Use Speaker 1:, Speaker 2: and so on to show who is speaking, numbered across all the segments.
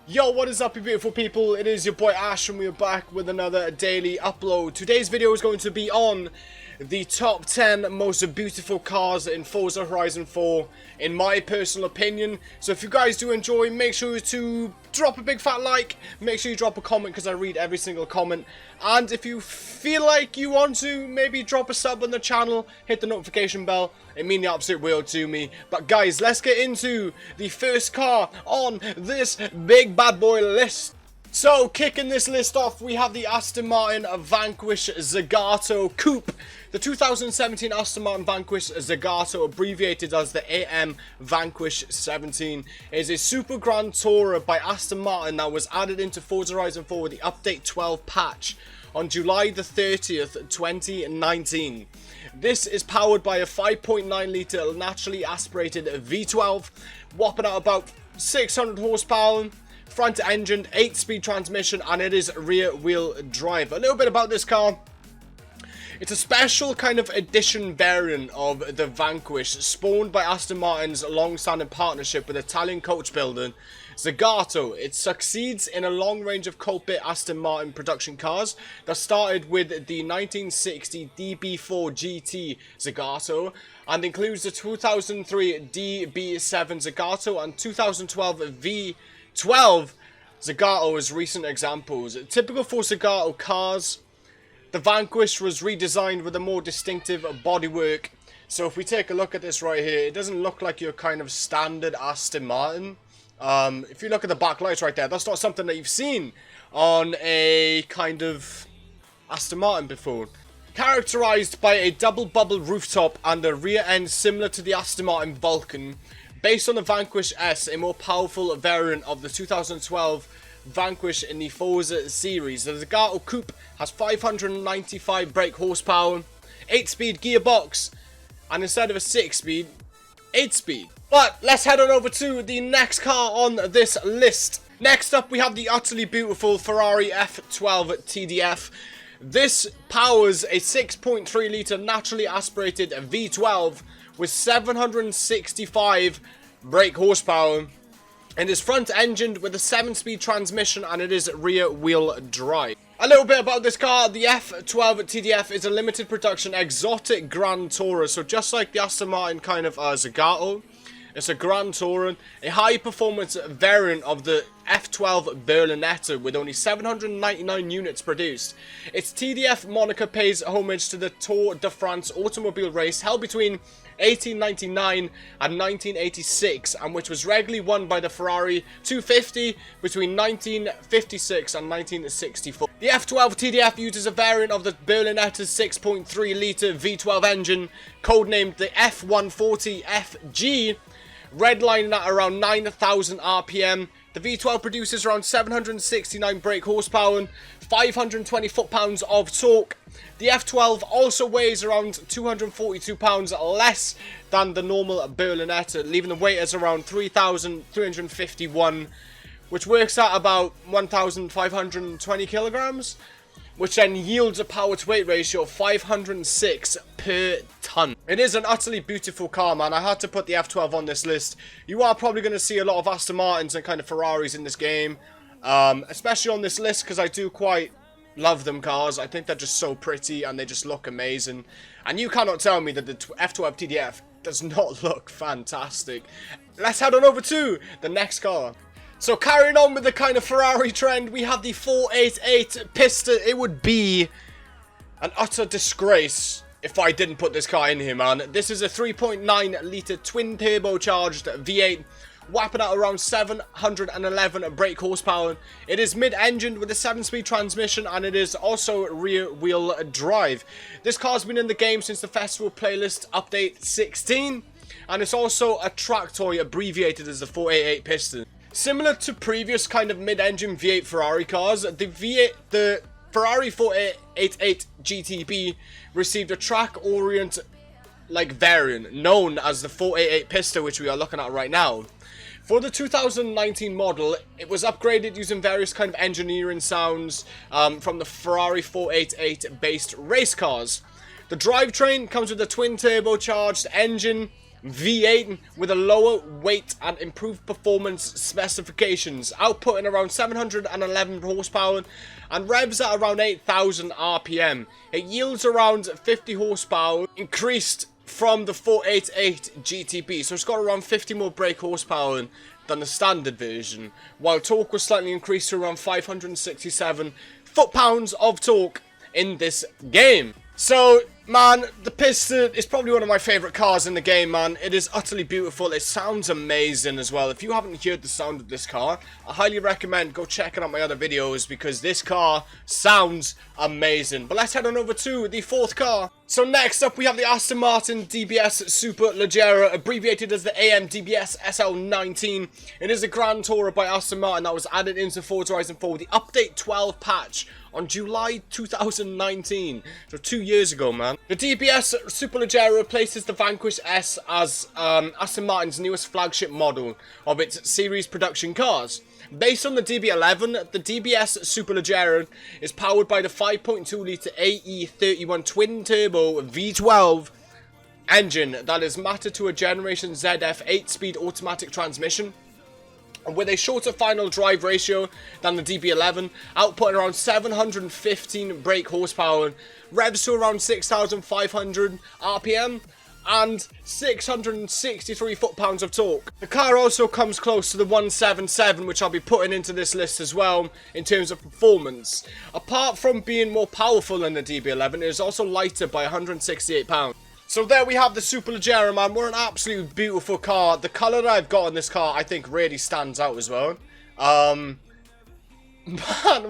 Speaker 1: Yo, what is up, you beautiful people? It is your boy Ash, and we are back with another daily upload. Today's video is going to be on the top 10 most beautiful cars in Forza Horizon 4, in my personal opinion. So if you guys do enjoy, make sure to drop a big fat like, make sure you drop a comment because I read every single comment. And if you feel like you want to, maybe drop a sub on the channel, hit the notification bell. It means the absolute world to me. But guys, let's get into the first car on this big bad boy list. So, kicking this list off, we have the Aston Martin Vanquish Zagato Coupe. The 2017 Aston Martin Vanquish Zagato, abbreviated as the AM Vanquish 17, is a super grand tourer by Aston Martin that was added into Forza Horizon 4 with the Update 12 patch on July the 30th, 2019. This is powered by a 5.9 litre naturally aspirated V12, whopping out about 600 horsepower, front engine, 8-speed transmission, and it is rear wheel drive. A little bit about this car. It's a special kind of edition variant of the Vanquish, spawned by Aston Martin's long-standing partnership with Italian coach builder Zagato. It succeeds in a long range of Coupe Aston Martin production cars that started with the 1960 DB4 GT Zagato and includes the 2003 DB7 Zagato and 2012 V12 Zagato as recent examples. Typical for Zagato cars, the Vanquish was redesigned with a more distinctive bodywork. So if we take a look at this right here, it doesn't look like your kind of standard Aston Martin. If you look at the backlights right there, that's not something that you've seen on a kind of Aston Martin before. Characterized by a double bubble rooftop and a rear end similar to the Aston Martin Vulcan, based on the Vanquish S, a more powerful variant of the 2012 Vanquish in the Forza series. The Zagato Coupe has 595 brake horsepower, 8-speed gearbox, and instead of a 6-speed, 8-speed. But let's head on over to the next car on this list. Next up, we have the utterly beautiful Ferrari F12 TDF. This powers a 6.3 litre naturally aspirated V12 with 765 brake horsepower, and is front engined with a 7-speed transmission, and it is rear wheel drive. A little bit about this car. The F12 TDF is a limited production exotic Grand Tourer, so just like the Aston Martin kind of Zagato, it's a Grand Tourer, a high performance variant of the F12 Berlinetta with only 799 units produced. Its TDF moniker pays homage to the Tour de France automobile race held between 1899 and 1986, and which was regularly won by the Ferrari 250 between 1956 and 1964. The F12 TDF uses a variant of the Berlinetta's 6.3 litre V12 engine, codenamed the F140 FG, redlining at around 9,000 RPM. The V12 produces around 769 brake horsepower, 520 foot-pounds of torque. The F12 also weighs around 242 pounds less than the normal Berlinetta, leaving the weight as around 3,351, which works out about 1,520 kilograms, which then yields a power to weight ratio of 506 per ton. It is an utterly beautiful car, man. I had to put the F12 on this list. You are probably going to see a lot of Aston Martins and kind of Ferraris in this game, especially on this list, because I do quite love them cars. I think they're just so pretty and they just look amazing. And you cannot tell me that the F12 TDF does not look fantastic. Let's head on over to the next car. So carrying on with the kind of Ferrari trend, we have the 488 Pista. It would be an utter disgrace if I didn't put this car in here, man. This is a 3.9 litre twin turbocharged V8, whapping out around 711 brake horsepower. It is mid-engined with a 7-speed transmission, and it is also rear-wheel drive. This car's been in the game since the festival playlist update 16, and it's also a track toy abbreviated as the 488 Pista. Similar to previous kind of mid-engine V8 Ferrari cars, the Ferrari 488 GTB received a track-orient variant known as the 488 Pista, which we are looking at right now. For the 2019 model, it was upgraded using various kind of engineering sounds from the Ferrari 488 based race cars. The drivetrain comes with a twin turbocharged engine, V8 with a lower weight and improved performance specifications, outputting around 711 horsepower and revs at around 8,000 RPM. It yields around 50 horsepower, increased from the 488 GTP, so it's got around 50 more brake horsepower than the standard version, while torque was slightly increased to around 567 foot-pounds of torque in this game. So, man, the Pista is probably one of my favourite cars in the game, man. It is utterly beautiful. It sounds amazing as well. If you haven't heard the sound of this car, I highly recommend go checking out my other videos because this car sounds amazing. But let's head on over to the fourth car. So next up, we have the Aston Martin DBS Superleggera, abbreviated as the AMDBS SL19. It is a Grand Tourer by Aston Martin that was added into Forza Horizon 4 with the Update 12 patch on July 2019, so 2 years ago, man. The DBS Superleggera replaces the Vanquish S as Aston Martin's newest flagship model of its series production cars. Based on the DB11, the DBS Superleggera is powered by the 5.2-litre AE31 twin-turbo V12 engine that is matched to a Generation ZF 8-speed automatic transmission, with a shorter final drive ratio than the DB11, outputting around 715 brake horsepower, revs to around 6,500 RPM, and 663 foot-pounds of torque. The car also comes close to the 177, which I'll be putting into this list as well in terms of performance. Apart from being more powerful than the DB11, it is also lighter by 168 pounds. So there we have the Superleggera, man. We're an absolutely beautiful car. The colour that I've got on this car, I think, really stands out as well. Man,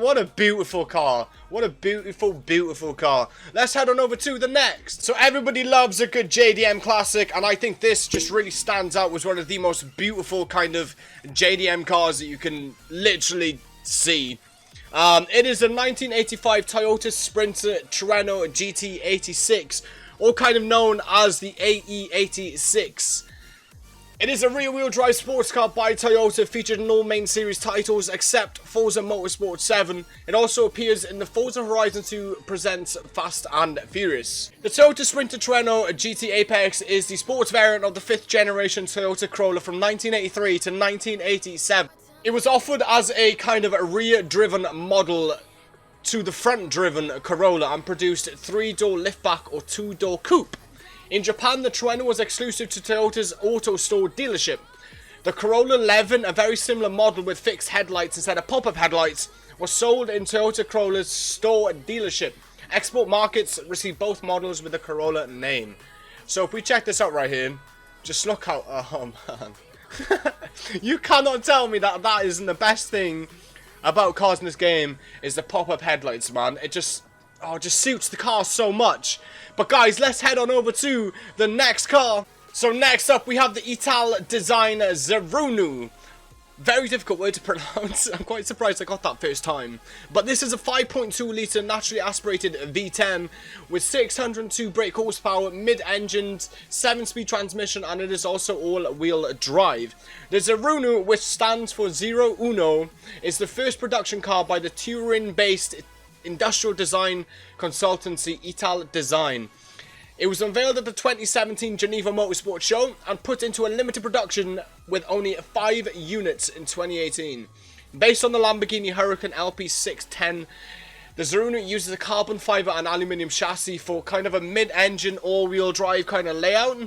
Speaker 1: what a beautiful car. What a beautiful, beautiful car. Let's head on over to the next. So everybody loves a good JDM classic, and I think this just really stands out as one of the most beautiful kind of JDM cars that you can literally see. It is a 1985 Toyota Sprinter Terreno GT86, or kind of known as the AE86. It is a rear-wheel drive sports car by Toyota, featured in all main series titles except Forza Motorsport 7. It also appears in the Forza Horizon 2 Presents Fast and Furious. The Toyota Sprinter Terreno GT Apex is the sports variant of the 5th generation Toyota Corolla from 1983 to 1987. It was offered as a kind of a rear-driven model to the front-driven Corolla and produced 3-door liftback or 2-door coupe. In Japan, the Terreno was exclusive to Toyota's Auto Store dealership. The Corolla 11, a very similar model with fixed headlights instead of pop-up headlights, was sold in Toyota Corolla's store dealership. Export markets received both models with the Corolla name. So if we check this out right here, just look how... oh man. You cannot tell me that that isn't the best thing about cars in this game is the pop-up headlights, man. It just suits the car so much. But guys, let's head on over to the next car. So next up, we have the Italdesign Zaruno. Very difficult word to pronounce. I'm quite surprised I got that first time. But this is a 5.2-litre naturally aspirated V10 with 602 brake horsepower, mid-engined, 7-speed transmission, and it is also all-wheel drive. The Zaruno, which stands for Zero Uno, is the first production car by the Turin-based industrial design consultancy Italdesign. It was unveiled at the 2017 Geneva Motorsport Show and put into a limited production with only 5 units in 2018. Based on the Lamborghini Huracan LP 610, the Zaruno uses a carbon fiber and aluminium chassis for kind of a mid-engine all-wheel drive kind of layout.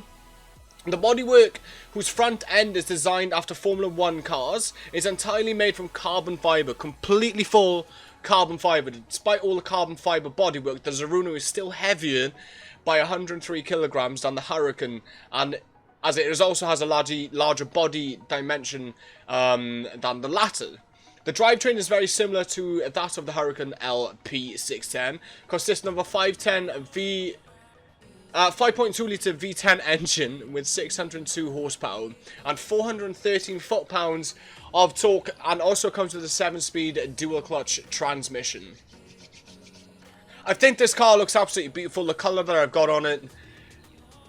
Speaker 1: The bodywork, whose front end is designed after Formula 1 cars, is entirely made from carbon fiber, completely full carbon fiber. Despite all the carbon fiber bodywork, the Zaruno is still heavier by 103 kilograms than the Huracan, and as it also has a larger body dimension than the latter. The drivetrain is very similar to that of the Huracan LP 610, consisting of a 5.2 litre V10 engine with 602 horsepower and 413 foot-pounds of torque, and also comes with a 7-speed dual-clutch transmission. I think this car looks absolutely beautiful. The colour that I've got on it,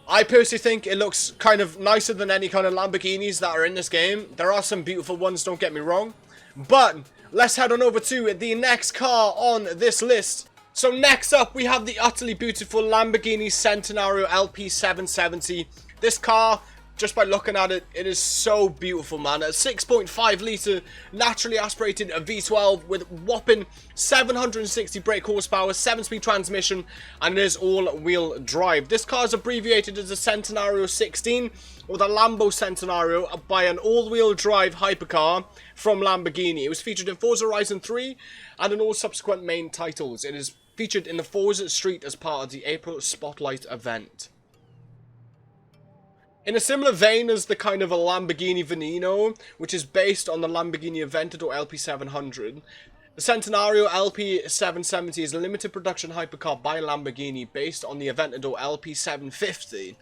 Speaker 1: I personally think it looks kind of nicer than any kind of Lamborghinis that are in this game. There are some beautiful ones, don't get me wrong. But let's head on over to the next car on this list. So next up, we have the utterly beautiful Lamborghini Centenario LP 770. This car just by looking at it, it is so beautiful, man. A 6.5 litre naturally aspirated V12 with whopping 760 brake horsepower, 7-speed transmission, and it is all-wheel drive. This car is abbreviated as the Centenario 16 or the Lambo Centenario by an all-wheel drive hypercar from Lamborghini. It was featured in Forza Horizon 3 and in all subsequent main titles. It is featured in the Forza Street as part of the April Spotlight event. In a similar vein as the kind of a Lamborghini Veneno, which is based on the Lamborghini Aventador LP700, the Centenario LP770 is a limited production hypercar by Lamborghini based on the Aventador LP750,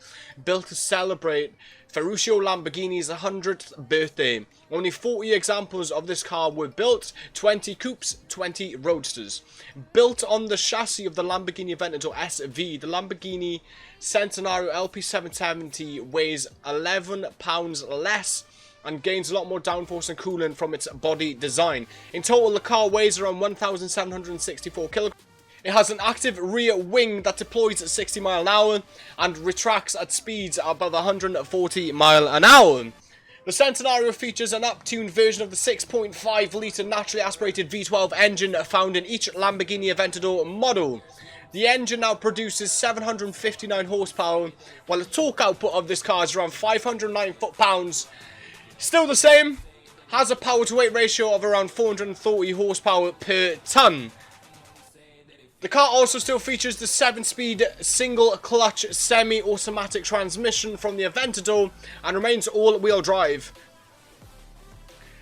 Speaker 1: built to celebrate Ferruccio Lamborghini's 100th birthday. Only 40 examples of this car were built, 20 coupes, 20 roadsters. Built on the chassis of the Lamborghini Aventador SV, the Lamborghini Centenario LP770 weighs 11 pounds less and gains a lot more downforce and coolant from its body design. In total, the car weighs around 1,764 kilograms. It has an active rear wing that deploys at 60 miles an hour and retracts at speeds above 140 miles an hour. The Centenario features an up-tuned version of the 6.5 litre naturally aspirated V12 engine found in each Lamborghini Aventador model. The engine now produces 759 horsepower, while the torque output of this car is around 509 foot-pounds. Still the same, has a power-to-weight ratio of around 430 horsepower per tonne. The car also still features the 7-speed single-clutch semi-automatic transmission from the Aventador and remains all-wheel drive.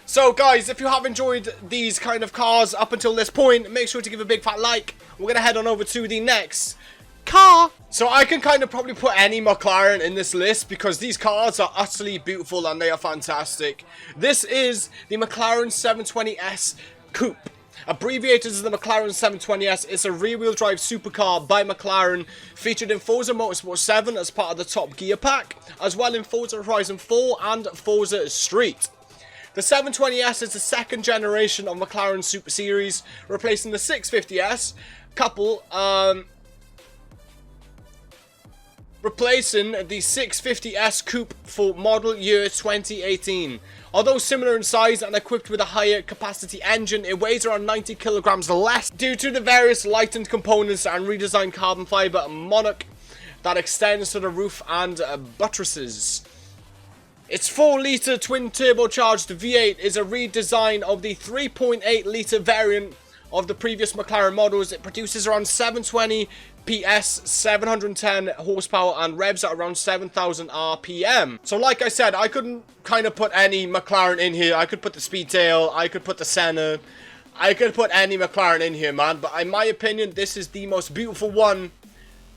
Speaker 1: So guys, if you have enjoyed these kind of cars up until this point, make sure to give a big fat like. We're going to head on over to the next car. So I can kind of probably put any McLaren in this list because these cars are utterly beautiful and they are fantastic. This is the McLaren 720S Coupe. Abbreviated as the McLaren 720S, it's a rear-wheel drive supercar by McLaren, featured in Forza Motorsport 7 as part of the Top Gear pack, as well in Forza Horizon 4 and Forza Street. The 720S is the second generation of McLaren Super Series, replacing the 650S, replacing the 650S Coupe for model year 2018. Although similar in size and equipped with a higher capacity engine, it weighs around 90 kilograms less due to the various lightened components and redesigned carbon fiber monarch that extends to the roof and buttresses. Its 4-litre twin-turbocharged V8 is a redesign of the 3.8-litre variant of the previous McLaren models. It produces around 720 PS, 710 horsepower, and revs at around 7,000 RPM. So like I said, I couldn't kind of put any McLaren in here. I could put the Speedtail, I could put the Senna, I could put any McLaren in here, man. But in my opinion, this is the most beautiful one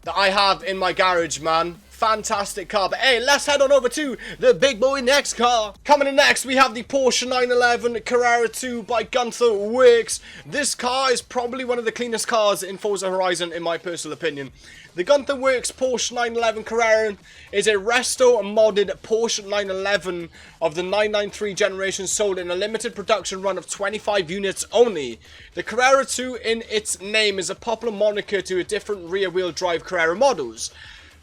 Speaker 1: that I have in my garage, man. Fantastic car. But hey, let's head on over to the big boy next car. Coming in next, we have the Porsche 911 Carrera 2 by Gunther Werks. This car is probably one of the cleanest cars in Forza Horizon, in my personal opinion. The Gunther Werks Porsche 911 Carrera is a resto-modded Porsche 911 of the 993 generation, sold in a limited production run of 25 units only. The Carrera 2 in its name is a popular moniker to a different rear-wheel drive Carrera models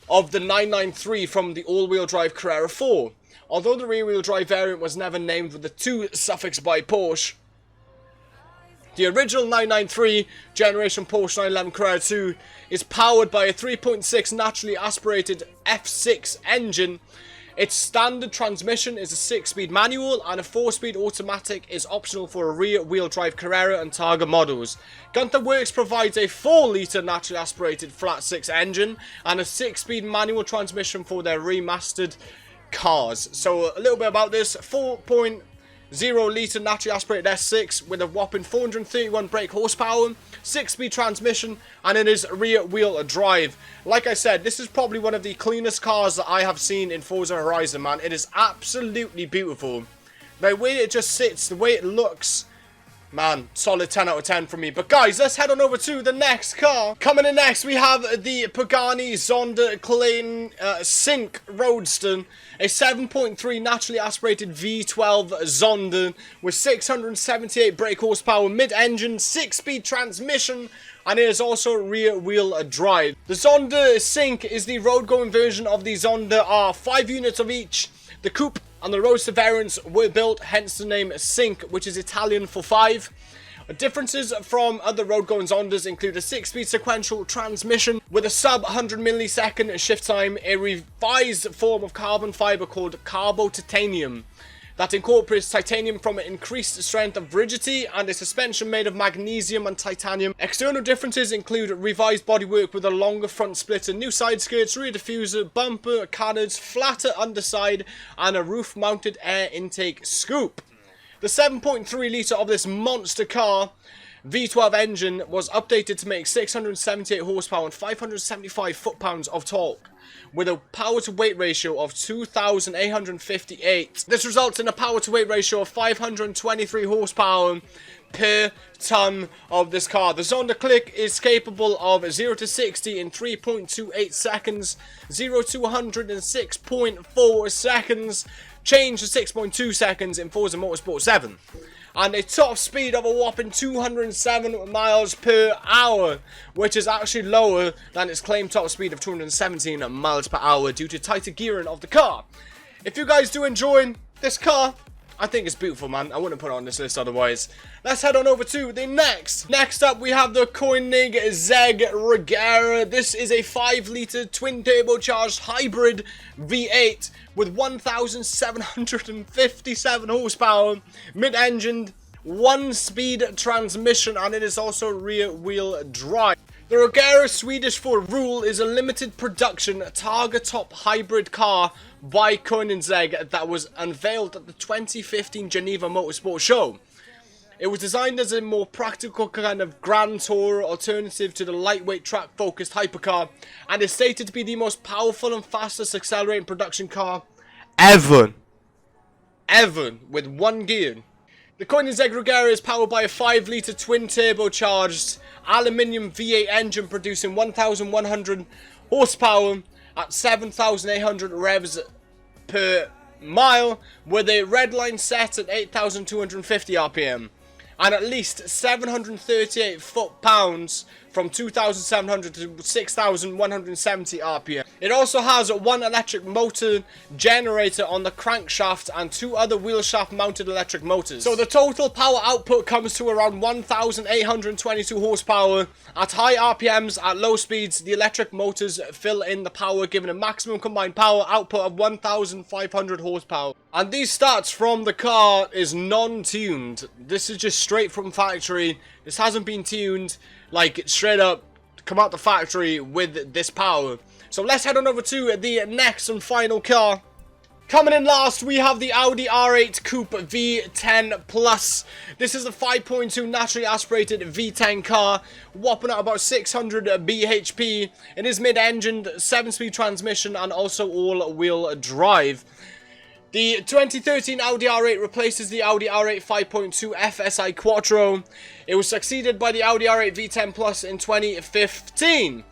Speaker 1: of the 993 from the all-wheel drive Carrera 4. Although the rear-wheel drive variant was never named with the 2 suffix by Porsche, the original 993 generation Porsche 911 Carrera 2 is powered by a 3.6 naturally aspirated F6 engine. Its standard transmission is a 6-speed manual, and a 4-speed automatic is optional for a rear-wheel drive Carrera and Targa models. Gunther Werks provides a 4-litre naturally aspirated flat-6 engine and a 6-speed manual transmission for their remastered cars. So a little bit about this: 4.0-litre naturally aspirated S6 with a whopping 431 brake horsepower, 6-speed transmission, and it is rear-wheel drive. Like I said, this is probably one of the cleanest cars that I have seen in Forza Horizon, man. It is absolutely beautiful. The way it just sits, the way it looks, man, solid 10 out of 10 for me. But guys, let's head on over to the next car. Coming in next, we have the Pagani Zonda Clean Sync Roadster, a 7.3 naturally aspirated V12 Zonda with 678 brake horsepower, mid-engine, 6-speed transmission, and it is also rear-wheel drive. The Zonda Sync is the road-going version of the Zonda R, 5 units of each. The Coupe and the Roadster variants were built, hence the name Sync, which is Italian for 5. Differences from other road-going Zondas include a 6-speed sequential transmission with a sub 100 millisecond shift time, a revised form of carbon fiber called Carbo Titanium that incorporates titanium from an increased strength of rigidity, and a suspension made of magnesium and titanium. External differences include revised bodywork with a longer front splitter, new side skirts, rear diffuser, bumper, canards, flatter underside, and a roof-mounted air intake scoop. The 7.3 litre of this monster car V12 engine was updated to make 678 horsepower and 575 foot-pounds of torque, with a power-to-weight ratio of 2,858. This results in a power-to-weight ratio of 523 horsepower per ton of this car. The Zonda Click is capable of 0 to 60 in 3.28 seconds, 0 to 100 in 6.4 seconds, change to 6.2 seconds in Forza Motorsport 7, and a top speed of a whopping 207 miles per hour, which is actually lower than its claimed top speed of 217 miles per hour due to tighter gearing of the car. If you guys do enjoy this car, I think it's beautiful, man. I wouldn't put it on this list otherwise. Let's head on over to the next. Next up, we have the Koenig Regera. This is a 5-litre twin-turbocharged hybrid V8 with 1,757 horsepower, mid-engined, 1-speed transmission, and it is also rear-wheel drive. The Regera, Swedish for rule, is a limited production Targa Top hybrid car by Koenigsegg that was unveiled at the 2015 Geneva Motorsport Show. It was designed as a more practical kind of Grand Tour alternative to the lightweight track-focused hypercar, and is stated to be the most powerful and fastest accelerating production car ever, with 1 gear. The Koenigsegg Regera is powered by a 5-litre twin-turbocharged aluminium V8 engine producing 1,100 horsepower at 7,800 revs per mile, with a red line set at 8,250 RPM and at least 738 foot-pounds from 2,700 to 6,170 RPM. It also has one electric motor generator on the crankshaft and 2 other wheel shaft mounted electric motors. So the total power output comes to around 1,822 horsepower. At high RPMs, at low speeds, the electric motors fill in the power, giving a maximum combined power output of 1,500 horsepower. And these stats from the car is non-tuned. This is just straight from factory. This hasn't been tuned, like straight up come out the factory with this power. So let's head on over to the next and final car. Coming in last, we have the Audi R8 Coupe V10 Plus. This is a 5.2 naturally aspirated V10 car, whopping out about 600 bhp. It is mid-engined, 7-speed transmission, and also all-wheel drive. The 2013 Audi R8 replaces the Audi R8 5.2 FSI Quattro. It was succeeded by the Audi R8 V10 Plus in 2015.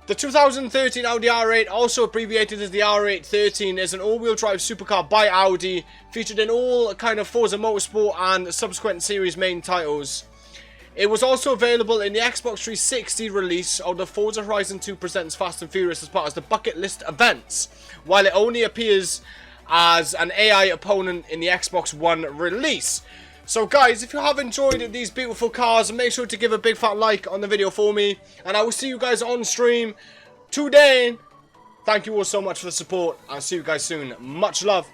Speaker 1: The 2013 Audi R8, also abbreviated as the R8 13, is an all-wheel drive supercar by Audi, featured in all kind of Forza Motorsport and subsequent series main titles. It was also available in the Xbox 360 release of the Forza Horizon 2 Presents Fast and Furious as part of the bucket list events, while it only appears as an AI opponent in the Xbox One release. So guys, if you have enjoyed these beautiful cars, make sure to give a big fat like on the video for me, and I will see you guys on stream today. Thank you all so much for the support. I'll see you guys soon. Much love.